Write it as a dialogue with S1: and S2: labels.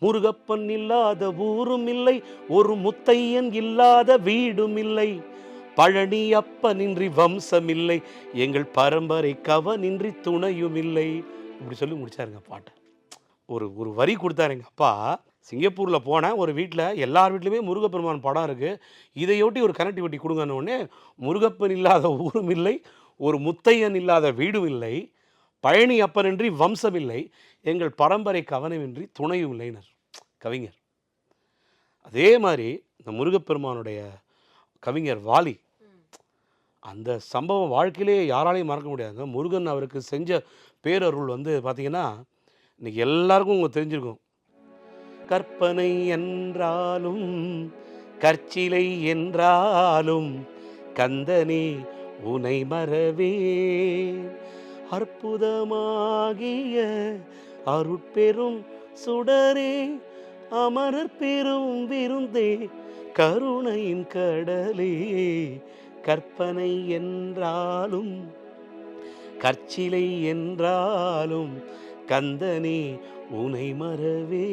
S1: முருகப்பன் இல்லாத ஊரும் இல்லை, ஒரு முத்தையன் இல்லாத வீடும் இல்லை, பழனி அப்பனின்றி வம்சமில்லை, எங்கள் பரம்பரை கவனின்றி துணையும் இல்லை. இப்படி சொல்லி முடிச்சாருங்க பாட்டை. ஒரு ஒரு வரி கொடுத்தாரு எங்கள் அப்பா. சிங்கப்பூரில் போனேன், ஒரு வீட்டில் எல்லார் வீட்லையுமே முருகப்பெருமான் படம் இருக்குது, இதையொட்டி ஒரு கனெக்டிவிட்டி கொடுங்கன்னு உடனே, முருகப்பன் இல்லாத ஊரும் இல்லை, ஒரு முத்தையன் இல்லாத வீடும் இல்லை, பழனி அப்பனின்றி வம்சமில்லை, எங்கள் பரம்பரை கவனமின்றி துணையும் இல்லைனர் கவிஞர். அதே மாதிரி இந்த முருகப்பெருமானுடைய கவிஞர் வாலி, அந்த சம்பவம் வாழ்க்கையிலே யாராலையும் மறக்க முடியாதுங்க. முருகன் அவருக்கு செஞ்ச பேரருள் வந்து பார்த்திங்கன்னா, இன்றைக்கி எல்லாருக்கும் உங்களுக்கு தெரிஞ்சிருக்கும். கற்பனை என்றாலும் கற்சிலை என்றாலும் கந்தனே உனை மறவே, அற்புதமாகிய அருட்பெரும் சுடரே, அமரர் பெரும் விருந்தே, கருணையின் கடலே, கற்பனை என்றாலும் கற்சிலை என்றாலும் கந்தனே உனை மறவே.